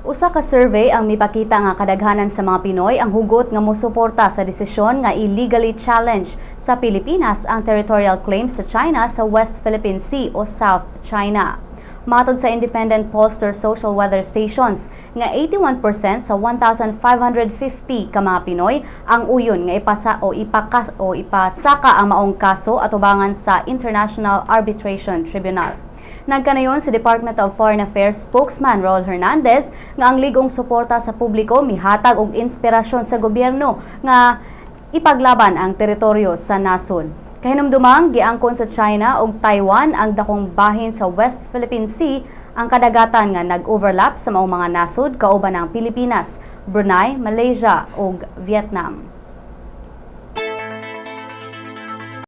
Usa ka survey ang mipakita nga kadaghanan sa mga Pinoy ang hugot nga mosuporta sa desisyon nga illegally challenge sa Pilipinas ang territorial claims sa China sa West Philippine Sea o South China. Matod sa independent pollster social weather stations nga 81% sa 1,550 ka mga Pinoy ang uyon nga ipasaka ang maong kaso atubangan sa International Arbitration Tribunal. Nagkanayon si Department of Foreign Affairs spokesman Raul Hernandez nga ang ligong suporta sa publiko mihatag og inspirasyon sa gobyerno nga ipaglaban ang teritoryo sa nasod. Kahinumdumang giangkon sa China ug Taiwan ang dakong bahin sa West Philippine Sea ang kadagatan nga nag-overlap sa maong mga nasod kauban ang Pilipinas, Brunei, Malaysia ug Vietnam.